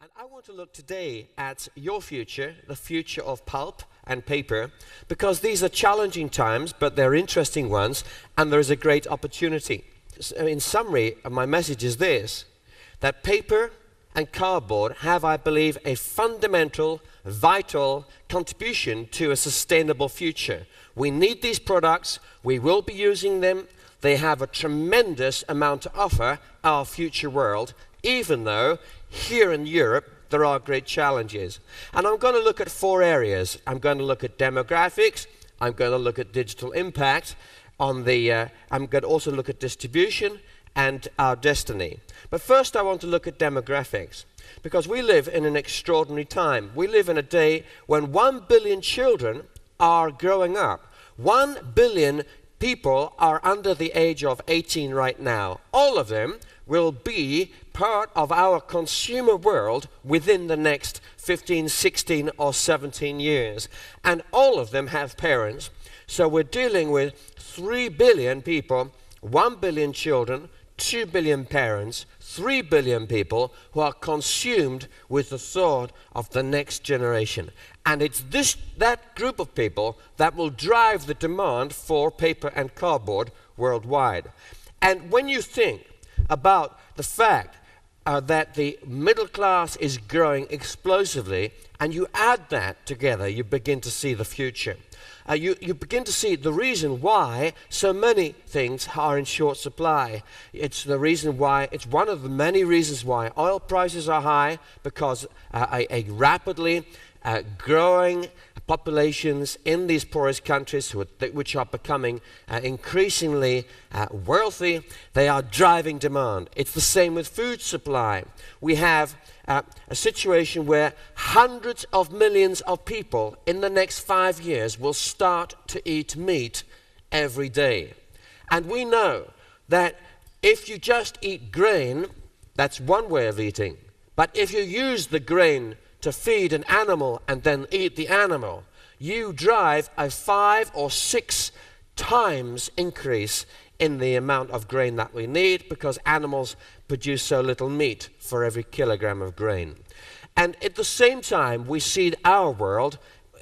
And I want to look today at your future, the future of pulp and paper, because these are challenging times, but they're interesting ones, and there is a great opportunity. So in summary, my message is this, that paper and cardboard have, I believe, a fundamental, vital contribution to a sustainable future. We need these products, we will be using them, they have a tremendous amount to offer our future world, even though here in Europe there are great challenges. And I'm going to look at four areas. I'm going to look at demographics, I'm going to look at digital impact, I'm going to also look at distribution and our destiny. But first I want to look at demographics, because we live in an extraordinary time. We live in a day when 1 billion children are growing up. 1 billion people are under the age of 18 right now. All of them will be part of our consumer world within the next 15, 16 or 17 years. And all of them have parents. So we're dealing with 3 billion people, 1 billion children, 2 billion parents, 3 billion people who are consumed with the thought of the next generation. And it's that group of people that will drive the demand for paper and cardboard worldwide. And when you think about the fact that the middle class is growing explosively, and you add that together, you begin to see the future. You begin to see the reason why so many things are in short supply. It's the reason why, it's one of the many reasons why oil prices are high, because a rapidly growing populations in these poorest countries which are becoming increasingly wealthy, they are driving demand. It's the same with food supply. We have a situation where hundreds of millions of people in the next 5 years will start to eat meat every day. And we know that if you just eat grain, that's one way of eating. But if you use the grain to feed an animal and then eat the animal, you drive a 5 or 6 times increase in the amount of grain that we need, because animals produce so little meat for every kilogram of grain. And at the same time, we see our world,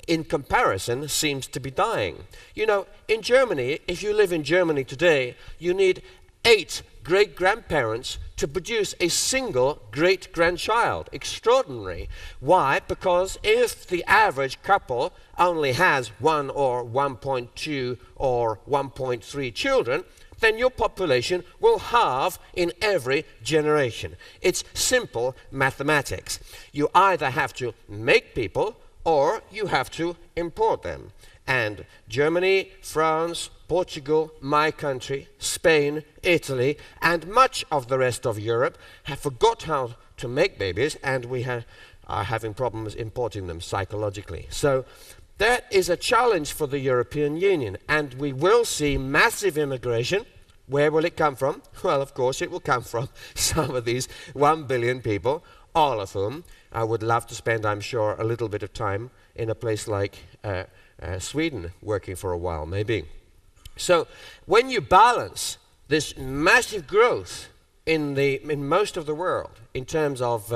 in comparison, seems to be dying. You know, in Germany, if you live in Germany today, you need 8 great-grandparents to produce a single great-grandchild. Extraordinary. Why? Because if the average couple only has 1 or 1.2 or 1.3 children, then your population will halve in every generation. It's simple mathematics. You either have to make people or you have to import them. And Germany, France, Portugal, my country, Spain, Italy, and much of the rest of Europe have forgot how to make babies, and we are having problems importing them psychologically. So that is a challenge for the European Union, and we will see massive immigration. Where will it come from? Well, of course, it will come from some of these 1 billion people, all of whom I would love to spend, I'm sure, a little bit of time in a place like Sweden, working for a while, maybe. So when you balance this massive growth in most of the world, in terms of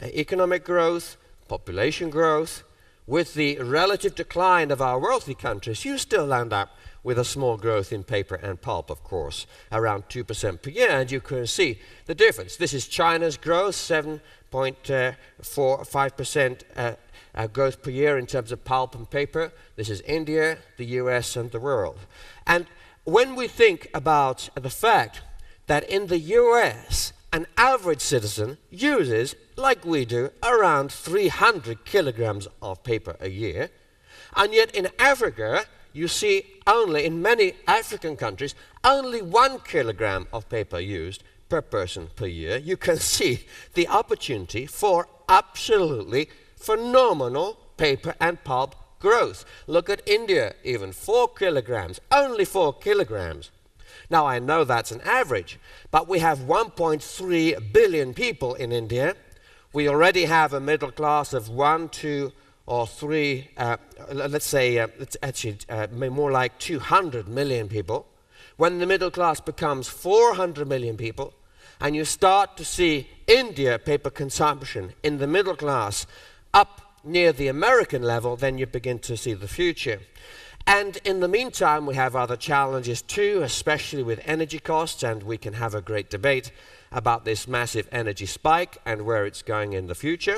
economic growth, population growth, with the relative decline of our wealthy countries, you still end up with a small growth in paper and pulp, of course, around 2% per year, and you can see the difference. This is China's growth, 7.45% growth per year in terms of pulp and paper. This is India, the US, and the world. And when we think about the fact that in the US, an average citizen uses, like we do, around 300 kilograms of paper a year, and yet in Africa, you see only, in many African countries, only 1 kilogram of paper used per person per year. You can see the opportunity for absolutely phenomenal paper and pulp growth. Look at India, even 4 kilograms, only 4 kilograms. Now I know that's an average, but we have 1.3 billion people in India. We already have a middle class of 1, 2, or 3, let's say, it's actually more like 200 million people. When the middle class becomes 400 million people, and you start to see India paper consumption in the middle class up near the American level, then you begin to see the future. And in the meantime, we have other challenges too, especially with energy costs, and we can have a great debate about this massive energy spike and where it's going in the future.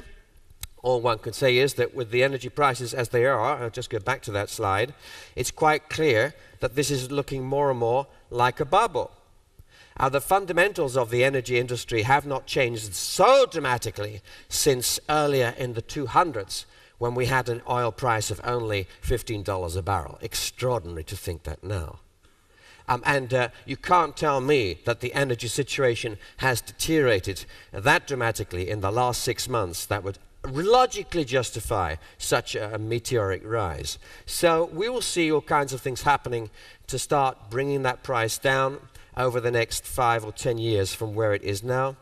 All one could say is that with the energy prices as they are, I'll just go back to that slide, it's quite clear that this is looking more and more like a bubble. The fundamentals of the energy industry have not changed so dramatically since earlier in the 200s, when we had an oil price of only $15 a barrel. Extraordinary to think that now. You can't tell me that the energy situation has deteriorated that dramatically in the last 6 months that would logically justify such a meteoric rise. So we will see all kinds of things happening to start bringing that price down over the next 5 or 10 years from where it is now,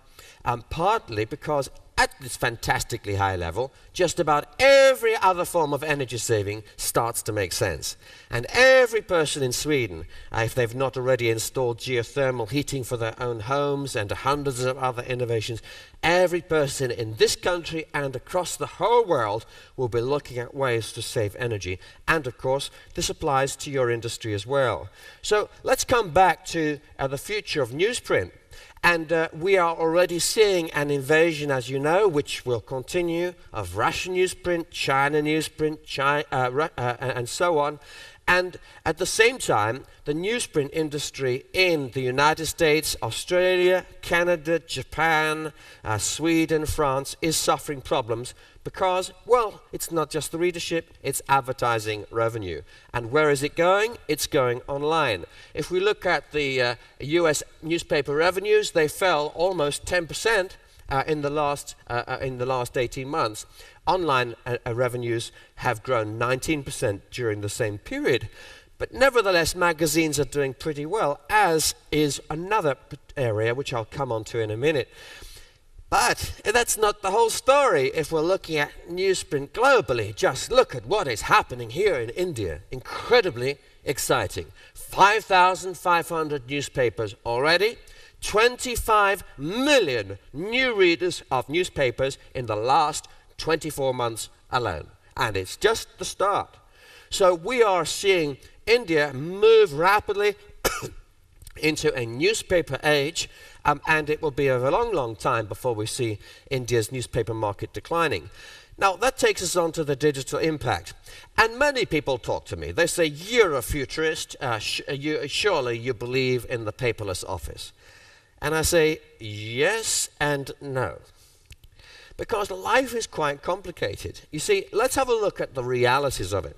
partly because at this fantastically high level, just about every other form of energy saving starts to make sense. And every person in Sweden, if they've not already installed geothermal heating for their own homes and hundreds of other innovations, every person in this country and across the whole world will be looking at ways to save energy. And of course, this applies to your industry as well. So let's come back to the future of newsprint. And we are already seeing an invasion, as you know, which will continue, of Russian newsprint, China newsprint, and so on. And at the same time, the newsprint industry in the United States, Australia, Canada, Japan, Sweden, France is suffering problems because, well, it's not just the readership, it's advertising revenue. And where is it going? It's going online. If we look at the US newspaper revenues, they fell almost 10% in the last 18 months. Online revenues have grown 19% during the same period. But nevertheless, magazines are doing pretty well, as is another area which I'll come on to in a minute. But that's not the whole story if we're looking at newsprint globally. Just look at what is happening here in India. Incredibly exciting. 5,500 newspapers already. 25 million new readers of newspapers in the last 24 months alone. And it's just the start. So we are seeing India move rapidly into a newspaper age, and it will be a long, long time before we see India's newspaper market declining. Now, that takes us on to the digital impact. And many people talk to me. They say, you're a futurist. Surely you believe in the paperless office. And I say, yes and no. Because life is quite complicated. You see, let's have a look at the realities of it.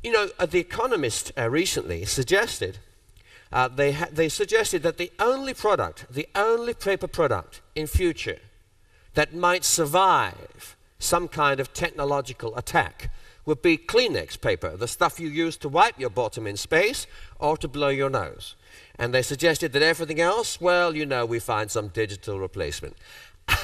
You know, The Economist recently suggested, they suggested that the only paper product in future that might survive some kind of technological attack would be Kleenex paper, the stuff you use to wipe your bottom in space or to blow your nose. And they suggested that everything else, well, you know, we find some digital replacement.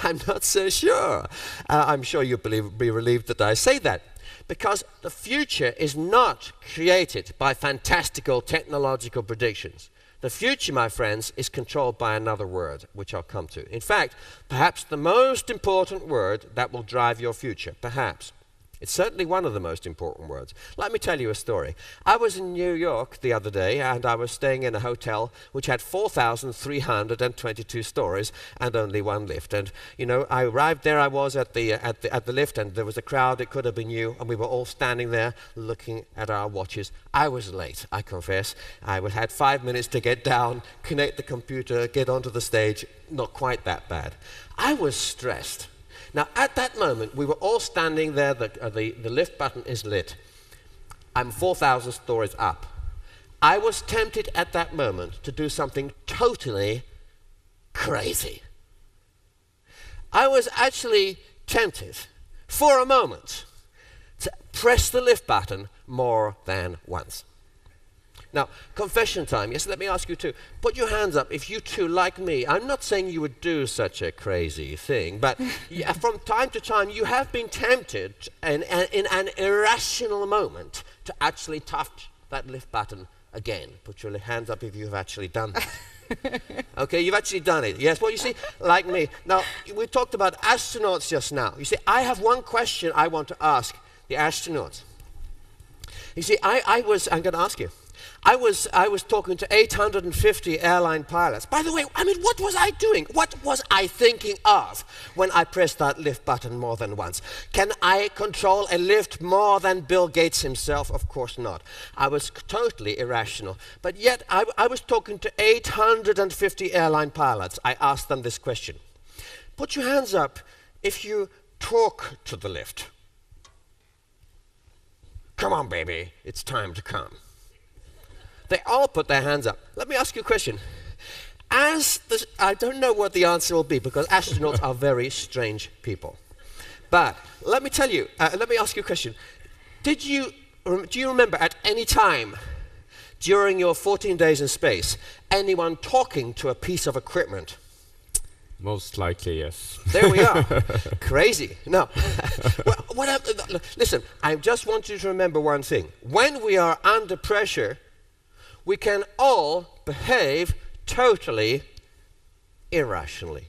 I'm not so sure. I'm sure you'll be relieved that I say that. Because the future is not created by fantastical technological predictions. The future, my friends, is controlled by another word, which I'll come to. In fact, perhaps the most important word that will drive your future, perhaps. It's certainly one of the most important words. Let me tell you a story. I was in New York the other day, and I was staying in a hotel which had 4,322 stories and only one lift. And you know, I arrived there. I was at the lift, and there was a crowd. It could have been you, and we were all standing there looking at our watches. I was late, I confess. I had 5 minutes to get down, connect the computer, get onto the stage. Not quite that bad. I was stressed. Now, at that moment, we were all standing there, the lift button is lit. I'm 4,000 stories up. I was tempted at that moment to do something totally crazy. I was actually tempted, for a moment, to press the lift button more than once. Now, confession time. Yes, let me ask you too. Put your hands up if you too, like me. I'm not saying you would do such a crazy thing, but from time to time you have been tempted in an irrational moment to actually touch that lift button again. Put your hands up if you have actually done that. Okay, you've actually done it. Yes, well, you see, like me. Now, we talked about astronauts just now. You see, I have one question I want to ask the astronauts. You see, I'm going to ask you. I was talking to 850 airline pilots. By the way, I mean, what was I doing? What was I thinking of when I pressed that lift button more than once? Can I control a lift more than Bill Gates himself? Of course not. I was totally irrational. But yet, I was talking to 850 airline pilots. I asked them this question. Put your hands up if you talk to the lift. Come on, baby. It's time to come. They all put their hands up. Let me ask you a question. I don't know what the answer will be because astronauts are very strange people. But let me tell you, let me ask you a question. Do you remember at any time during your 14 days in space, anyone talking to a piece of equipment? Most likely, yes. There we are. Crazy. No. Listen, I just want you to remember one thing. When we are under pressure, we can all behave totally irrationally.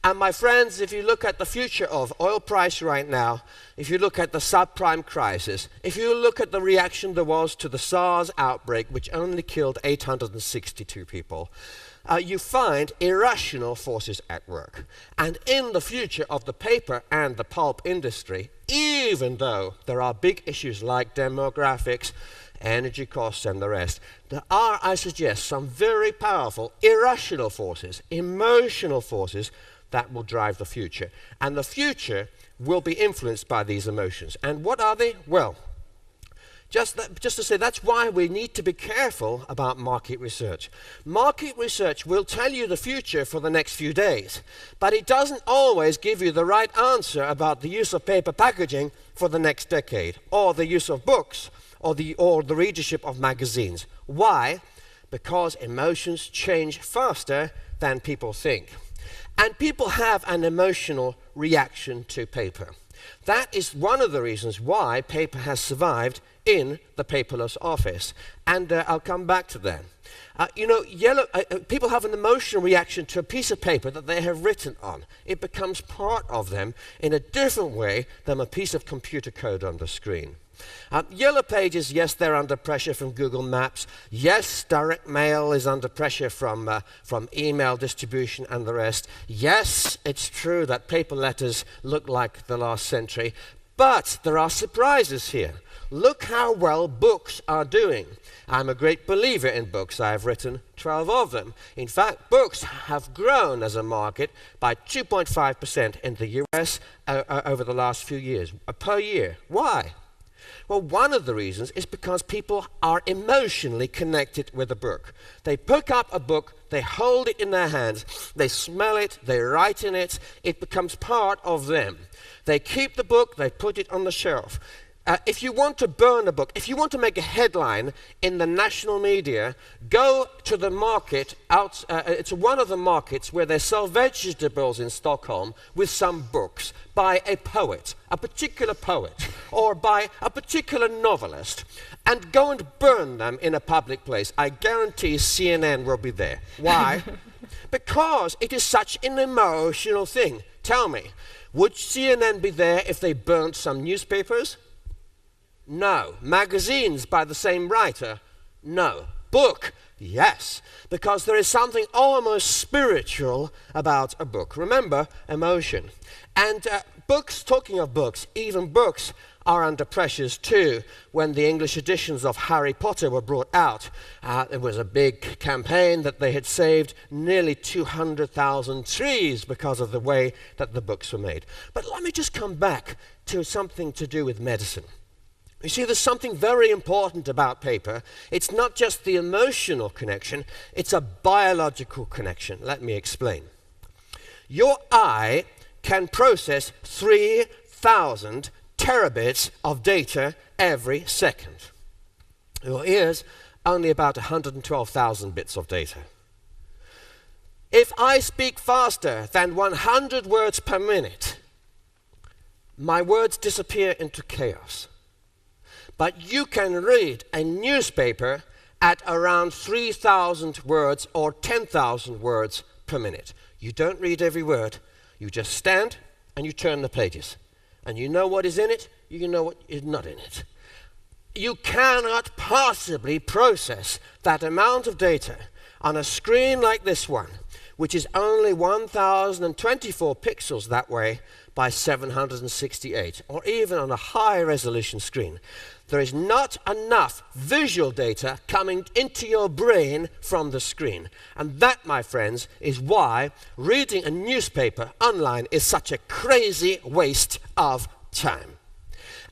And my friends, if you look at the future of oil price right now, if you look at the subprime crisis, if you look at the reaction there was to the SARS outbreak, which only killed 862 people, you find irrational forces at work. And in the future of the paper and the pulp industry, even though there are big issues like demographics, energy costs and the rest, there are, I suggest, some very powerful irrational forces, emotional forces that will drive the future. And the future will be influenced by these emotions. And what are they? Well, just to say, that's why we need to be careful about market research. Market research will tell you the future for the next few days, but it doesn't always give you the right answer about the use of paper packaging for the next decade, or the use of books, or the readership of magazines. Why? Because emotions change faster than people think. And people have an emotional reaction to paper. That is one of the reasons why paper has survived in the paperless office. And I'll come back to that. People have an emotional reaction to a piece of paper that they have written on. It becomes part of them in a different way than a piece of computer code on the screen. Yellow Pages, yes, they're under pressure from Google Maps. Yes, direct mail is under pressure from email distribution and the rest. Yes, it's true that paper letters look like the last century. But there are surprises here. Look how well books are doing. I'm a great believer in books. I have written 12 of them. In fact, books have grown as a market by 2.5% in the US over the last few years, per year. Why? Well, one of the reasons is because people are emotionally connected with a book. They pick up a book, they hold it in their hands, they smell it, they write in it, it becomes part of them. They keep the book, they put it on the shelf. If you want to burn a book, if you want to make a headline in the national media, go to the market it's one of the markets where they sell vegetables in Stockholm with some books by a poet, a particular poet, or by a particular novelist, and go and burn them in a public place. I guarantee CNN will be there. Why? Because it is such an emotional thing. Tell me, would CNN be there if they burnt some newspapers? No. Magazines by the same writer? No. Book? Yes. Because there is something almost spiritual about a book. Remember, emotion. And books, talking of books, even books are under pressures too. When the English editions of Harry Potter were brought out, there was a big campaign that they had saved nearly 200,000 trees because of the way that the books were made. But let me just come back to something to do with medicine. You see, there's something very important about paper. It's not just the emotional connection, it's a biological connection. Let me explain. Your eye can process 3,000 terabits of data every second. Your ears, only about 112,000 bits of data. If I speak faster than 100 words per minute, my words disappear into chaos. But you can read a newspaper at around 3,000 words or 10,000 words per minute. You don't read every word. You just stand and you turn the pages. And you know what is in it, you know what is not in it. You cannot possibly process that amount of data on a screen like this one, which is only 1024 pixels that way by 768, or even on a high resolution screen. There is not enough visual data coming into your brain from the screen. And that, my friends, is why reading a newspaper online is such a crazy waste of time.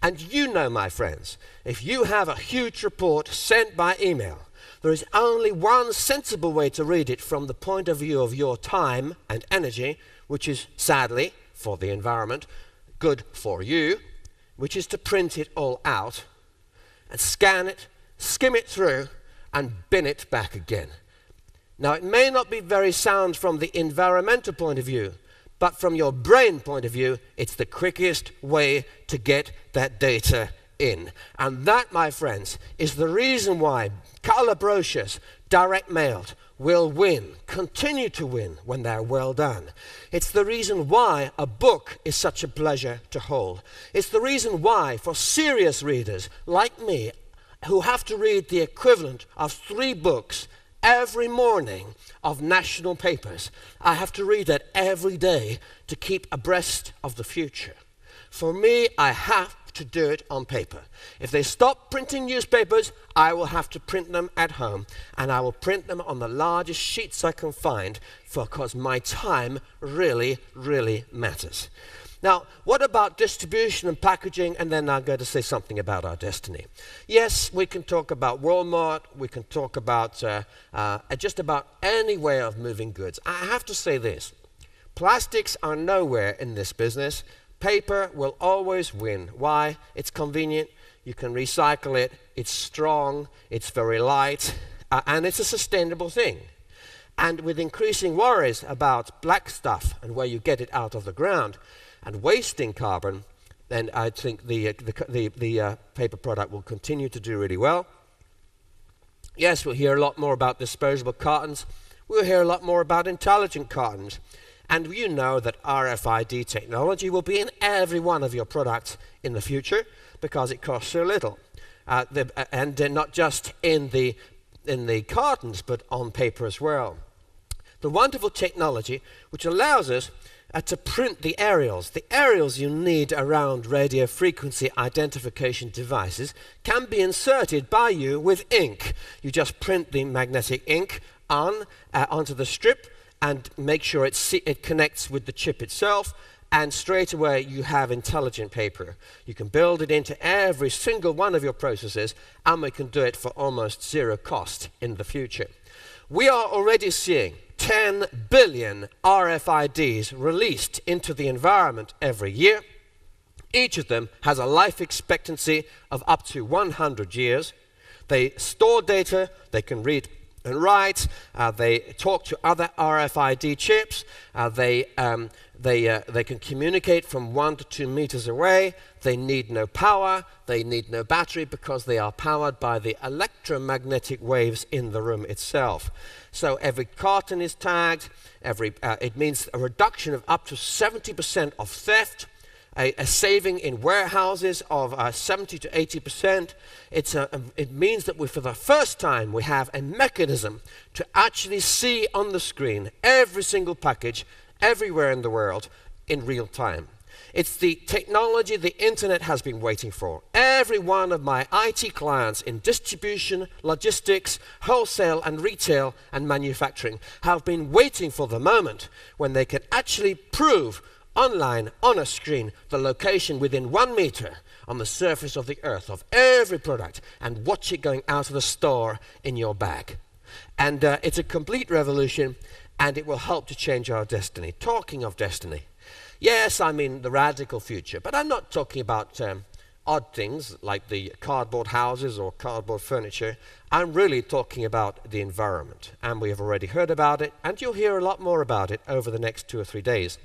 And you know, my friends, if you have a huge report sent by email, there is only one sensible way to read it from the point of view of your time and energy, which is, sadly, for the environment, good for you, which is to print it all out and scan it, skim it through, and bin it back again. Now, it may not be very sound from the environmental point of view, but from your brain point of view, it's the quickest way to get that data in. And that, my friends, is the reason why color brochures, direct mailed, will win, continue to win when they're well done. It's the reason why a book is such a pleasure to hold. It's the reason why, for serious readers like me, who have to read the equivalent of 3 books every morning of national papers, I have to read that every day to keep abreast of the future. For me, I have to do it on paper. If they stop printing newspapers, I will have to print them at home, and I will print them on the largest sheets I can find, because my time really, really matters. Now, what about distribution and packaging? And then I'm going to say something about our destiny. Yes, we can talk about Walmart, we can talk about just about any way of moving goods. I have to say this, plastics are nowhere in this business. Paper will always win. Why? It's convenient, you can recycle it, it's strong, it's very light, and it's a sustainable thing. And with increasing worries about black stuff and where you get it out of the ground and wasting carbon, then I think the paper product will continue to do really well. Yes, we'll hear a lot more about disposable cartons. We'll hear a lot more about intelligent cartons. And you know that RFID technology will be in every one of your products in the future because it costs so little. And not just in the cartons, but on paper as well. The wonderful technology which allows us to print the aerials. The aerials you need around radio frequency identification devices can be inserted by you with ink. You just print the magnetic ink onto the strip and make sure it connects with the chip itself, and straight away you have intelligent paper. You can build it into every single one of your processes, and we can do it for almost zero cost in the future. We are already seeing 10 billion RFIDs released into the environment every year. Each of them has a life expectancy of up to 100 years. They store data, they can read and write, they talk to other RFID chips, they can communicate from 1 to 2 meters away, they need no power, they need no battery because they are powered by the electromagnetic waves in the room itself. So every carton is tagged, it means a reduction of up to 70% of theft, a saving in warehouses of 70 to 80%. It means that for the first time we have a mechanism to actually see on the screen every single package everywhere in the world in real time. It's the technology the internet has been waiting for. Every one of my IT clients in distribution, logistics, wholesale and retail and manufacturing have been waiting for the moment when they can actually prove online, on a screen, the location within 1 meter on the surface of the earth of every product and watch it going out of the store in your bag. And it's a complete revolution, and it will help to change our destiny. Talking of destiny, yes, I mean the radical future, but I'm not talking about odd things like the cardboard houses or cardboard furniture. I'm really talking about the environment, and we have already heard about it, and you'll hear a lot more about it over the next 2 or 3 days.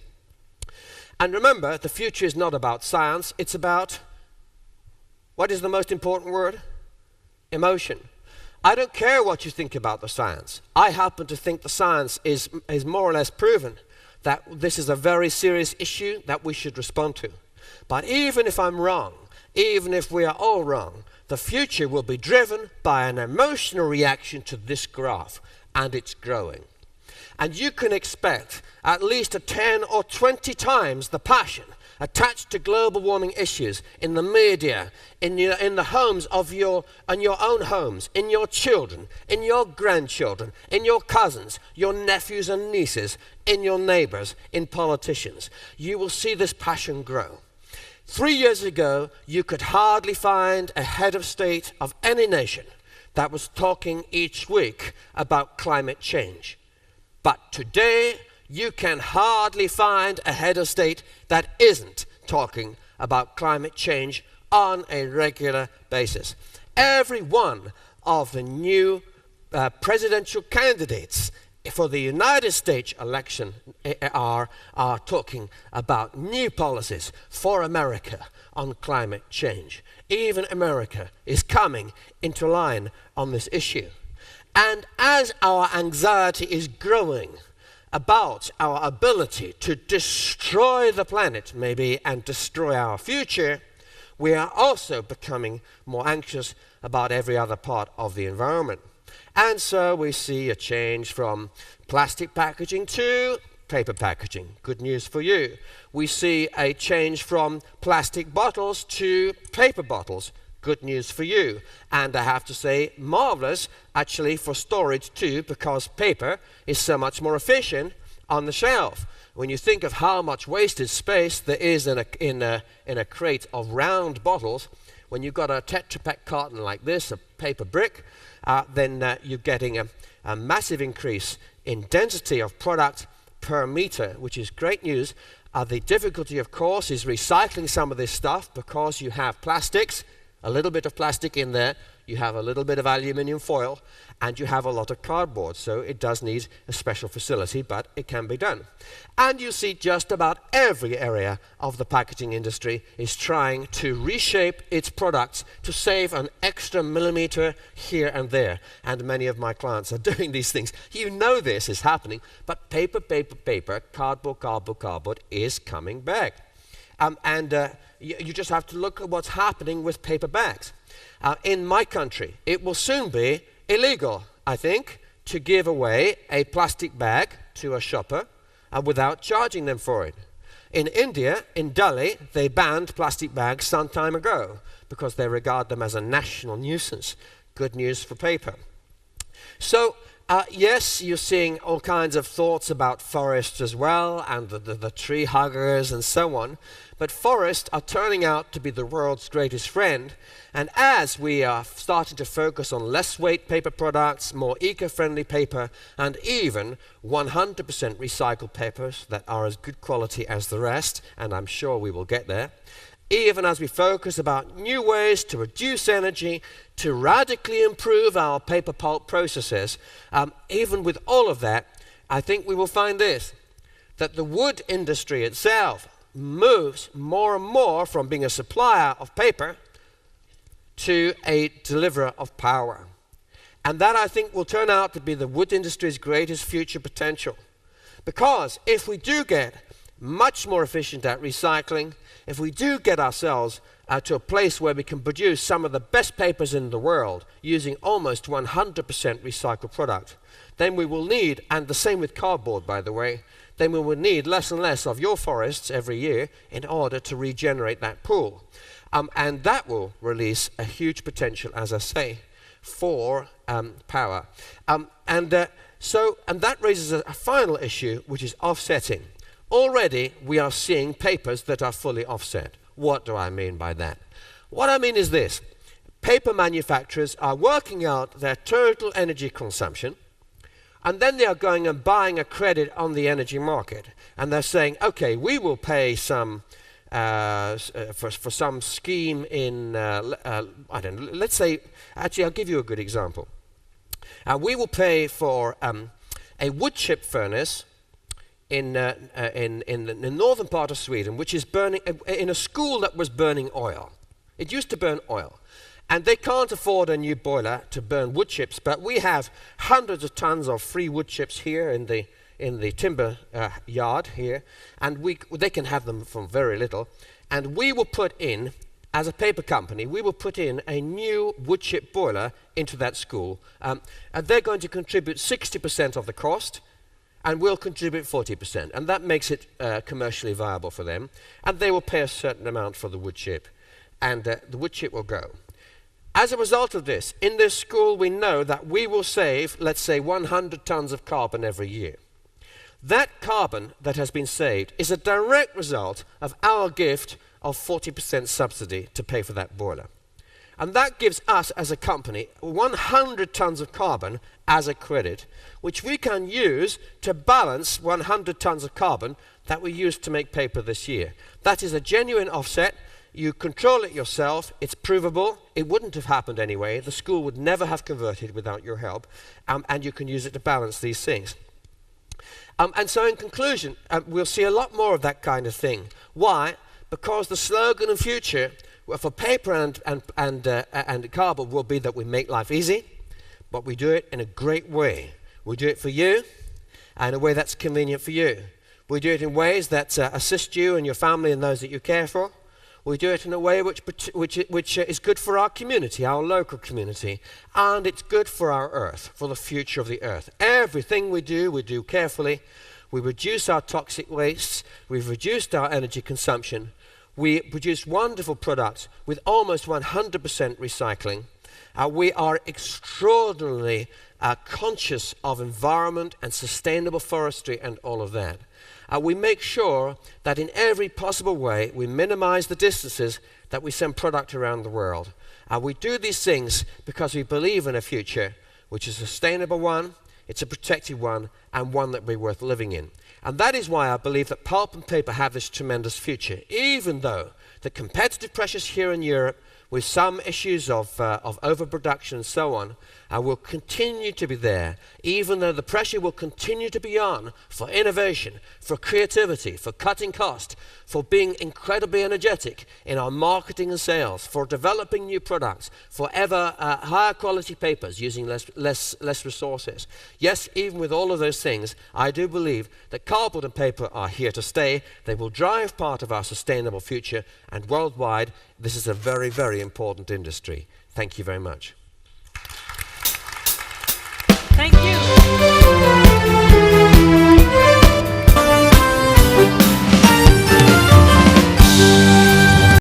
And remember, the future is not about science, it's about, what is the most important word? Emotion. I don't care what you think about the science. I happen to think the science is more or less proven that this is a very serious issue that we should respond to. But even if I'm wrong, even if we are all wrong, the future will be driven by an emotional reaction to this graph, and it's growing. And you can expect at least 10 or 20 times the passion attached to global warming issues in the media, in the homes of your own homes, in your children, in your grandchildren, in your cousins, your nephews and nieces, in your neighbors, in politicians. You will see this passion grow. 3 years ago, you could hardly find a head of state of any nation that was talking each week about climate change. But today, you can hardly find a head of state that isn't talking about climate change on a regular basis. Every one of the new presidential candidates for the United States election are talking about new policies for America on climate change. Even America is coming into line on this issue. And as our anxiety is growing about our ability to destroy the planet, maybe, and destroy our future, we are also becoming more anxious about every other part of the environment. And so we see a change from plastic packaging to paper packaging. Good news for you. We see a change from plastic bottles to paper bottles. Good news for you. And I have to say, marvelous actually for storage too, because paper is so much more efficient on the shelf. When you think of how much wasted space there is in a crate of round bottles, when you've got a Tetra Pak carton like this, a paper brick, then you're getting a massive increase in density of product per meter, which is great news. The difficulty, of course, is recycling some of this stuff because you have plastics, a little bit of plastic in there, you have a little bit of aluminium foil, and you have a lot of cardboard. So it does need a special facility, but it can be done. And you see just about every area of the packaging industry is trying to reshape its products to save an extra millimeter here and there. And many of my clients are doing these things. You know this is happening, but paper, cardboard is coming back. You just have to look at what's happening with paper bags. In my country, it will soon be illegal, I think, to give away a plastic bag to a shopper without charging them for it. In India, in Delhi, they banned plastic bags some time ago because they regard them as a national nuisance. Good news for paper. So, yes, you're seeing all kinds of thoughts about forests as well, and the tree huggers and so on. But forests are turning out to be the world's greatest friend. And as we are starting to focus on less weight paper products, more eco-friendly paper, and even 100% recycled papers that are as good quality as the rest, and I'm sure we will get there, even as we focus about new ways to reduce energy, to radically improve our paper pulp processes, even with all of that, I think we will find this, that the wood industry itself moves more and more from being a supplier of paper to a deliverer of power. And that, I think, will turn out to be the wood industry's greatest future potential. Because if we do get much more efficient at recycling, if we do get ourselves to a place where we can produce some of the best papers in the world using almost 100% recycled product, then we will need, and the same with cardboard, by the way, then we will need less and less of your forests every year in order to regenerate that pool. And that will release a huge potential, as I say, for power. And that raises a final issue, which is offsetting. Already, we are seeing papers that are fully offset. What do I mean by that? What I mean is this. Paper manufacturers are working out their total energy consumption, and then they are going and buying a credit on the energy market. And they're saying, okay, we will pay some for some scheme in, I don't know, let's say, actually I'll give you a good example. We will pay for a wood chip furnace in the northern part of Sweden, which is burning, in a school that was burning oil. It used to burn oil. And they can't afford a new boiler to burn wood chips, but we have hundreds of tons of free wood chips here in the timber yard here, and they can have them for very little. And we will put in, as a paper company, we will put in a new wood chip boiler into that school. And they're going to contribute 60% of the cost, and we'll contribute 40%. And that makes it commercially viable for them. And they will pay a certain amount for the wood chip, and the wood chip will go. As a result of this, in this school we know that we will save, let's say, 100 tons of carbon every year. That carbon that has been saved is a direct result of our gift of 40% subsidy to pay for that boiler. And that gives us as a company 100 tons of carbon as a credit, which we can use to balance 100 tons of carbon that we used to make paper this year. That is a genuine offset. You control it yourself, it's provable, it wouldn't have happened anyway, the school would never have converted without your help, and you can use it to balance these things. And so in conclusion, we'll see a lot more of that kind of thing. Why? Because the slogan in future for paper and cardboard will be that we make life easy, but we do it in a great way. We do it for you, and in a way that's convenient for you. We do it in ways that assist you and your family and those that you care for. We do it in a way which is good for our community, our local community, and it's good for our earth, for the future of the earth. Everything we do carefully. We reduce our toxic wastes, we've reduced our energy consumption, we produce wonderful products with almost 100% recycling. We are extraordinarily conscious of environment and sustainable forestry and all of that. We make sure that in every possible way we minimize the distances that we send product around the world. We do these things because we believe in a future which is a sustainable one, it's a protected one, and one that will be worth living in. And that is why I believe that pulp and paper have this tremendous future, even though the competitive pressures here in Europe, with some issues of overproduction and so on, will continue to be there, even though the pressure will continue to be on for innovation, for creativity, for cutting cost, for being incredibly energetic in our marketing and sales, for developing new products, for ever higher quality papers using less resources. Yes, even with all of those things, I do believe that cardboard and paper are here to stay. They will drive part of our sustainable future, and worldwide, this is a very, very important industry. Thank you very much. Thank you.